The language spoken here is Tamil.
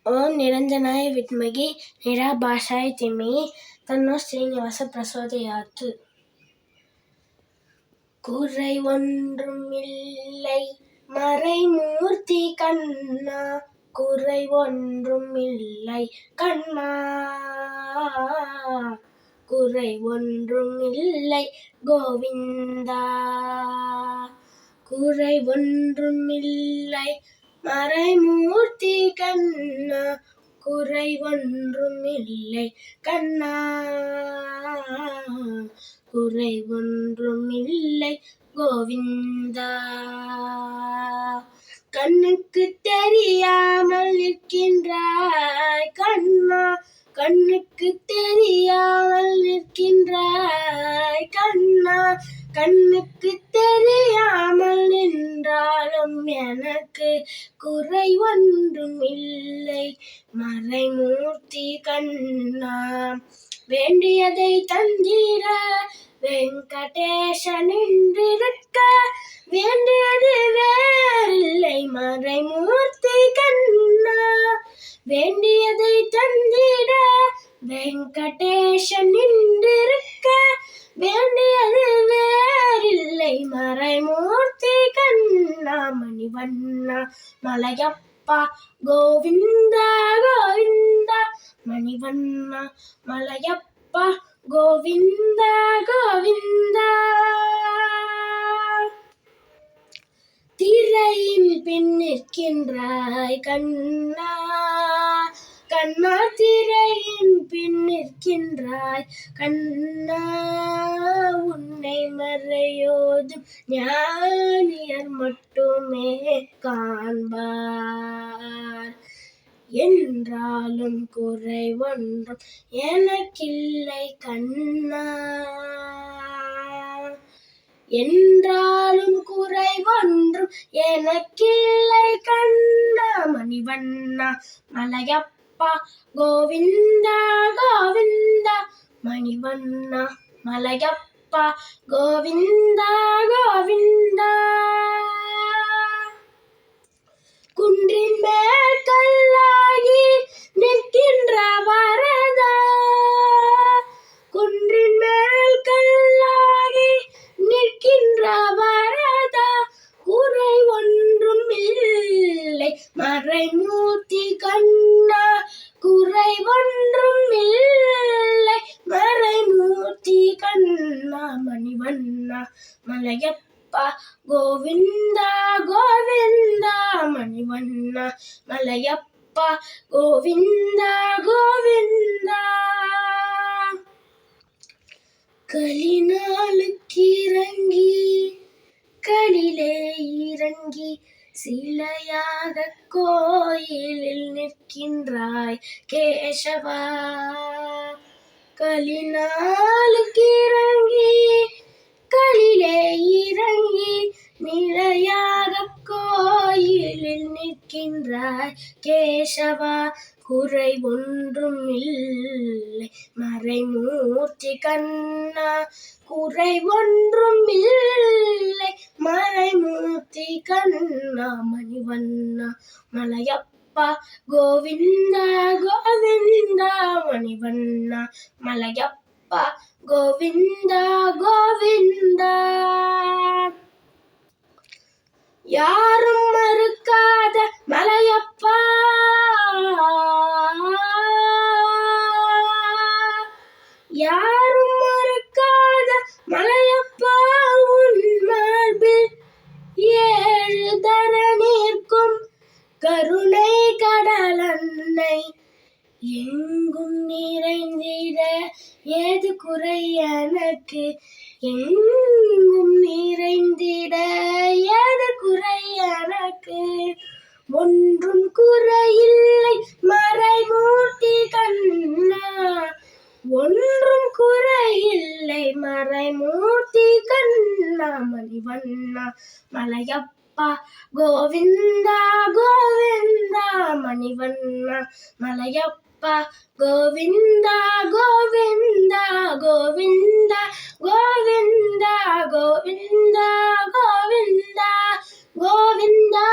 ఓం నిరంజనాయ విద్మహి నిరాభాషాయ ధీమహి தன்னோ ஸ்ரீனிவாச பிரசோதயாத்து. குறை ஒன்றும் இல்லை மறைமூர்த்தி கண்ணா, குறை ஒன்றும் இல்லை கண்ணா, குறை ஒன்றும் இல்லை கோவிந்தா, குறை ஒன்றும் இல்லை மறைமூர்த்தி கண்ணா, குறை ஒன்றும் இல்லை கண்ணா, குறை ஒன்றும் இல்லை கோவிந்தா. கண்ணுக்கு தெரியாமல் நிற்கின்றாய் கண்ணா, கண்ணுக்கு தெரியாமல் நிற்கின்றாய் கண்ணா, கண்ணுக்கு தெரியாமல் நின்றாலும் எனக்கு குறை ஒன்றும் இல்லை மறைமூர்த்தி கண்ணா. வேண்டியதை தந்திட வெங்கடேசன் நின்றிருக்க, வேண்டியது வேறில்லை மறைமூர்த்தி கண்ணா. வேண்டியதை தந்திட வெங்கடேசன் நின்றிருக்க, வேண்டியது வேறில்லை மறைமூர்த்தி கண்ணா. மணிவண்ணா மலையப்பா கோவிந்தா கோவிந்தா, மணிவண்ணா மலையப்பா கோவிந்தா கோவிந்தா. திரையின் பின் நிற்கின்றாய் கண்ணா, கண்ணா திரையின் பின் நிற்கின்றாய் கண்ணா, உன்னை மறையோதும் ஞானியர் மட்டுமே காண்பார். என்றாலும் குறை ஒன்றும் எனக்கில்லை கண்ணா, என்றாலும் குறை ஒன்றும் எனக்கில்லை கண்ணா. மணிவண்ணா மலையப்பா கோவிந்தா கோவிந்தா, மணிவண்ணா மலையப்பா கோவிந்தா கோவிந்தா. குன்றின் மேல் கல்லாகி நிற்கின்ற வரதா, குன்றின் மேல் கல்லாகி நிற்கின்ற வரதா, குறை ஒன்றும் இல்லை மறைமூர்த்தி கண்ணா, குறை ஒன்றும் இல்லை மறைமூர்த்தி கண்ணா. மணிவண்ணா மலையப்பா கோவிந்தா கோவிந்தா, மணிவண்ணா மலையப்பா கோவிந்தா கோவிந்தா. கலினாலுக்கு இறங்கி களிலே இறங்கி சிலையாக கோயிலில் நிற்கின்றாய் கேசவா. கலினாலுக்கு இறங்கி களிலே இறங்கி நிலையாக கோயிலில் நிற்கின்றாய் கேசவா. குறை ஒன்றும் இல்லை மறைமூர்த்தி கண்ணா, குறை ஒன்றும் இல்லை மறைமூர்த்தி கண்ணா. மணிவண்ணா மலையப்பா கோவிந்தா கோவிந்தா, மணிவண்ணா மலையப்பா கோவிந்தா கோவிந்தா. யாரும் மறுக்காத மலையப்பா, யாரும் மறுக்காத மலையப்பா, உன் மார்பில் ஏழு தரணிற்கும் கருணை கடலன்னை எங்கும் நிறைந்திட ஏது குறை எனக்கு, எங்கும் நிறைந்திட ஏது குறை எனக்கு. ஒன்றும் குறையில்லை மறைமூர்த்தி கண்ணா, ஒன்றும் குறையில்லை மறைமூர்த்தி கண்ணா. மணிவண்ணா மலையப்பா கோவிந்தா கோவிந்தா, மணிவண்ணா மலையப்பா கோவிந்தா கோவிந்தா கோவிந்தா கோவிந்தா கோவிந்தா கோவிந்தா கோவிந்தா.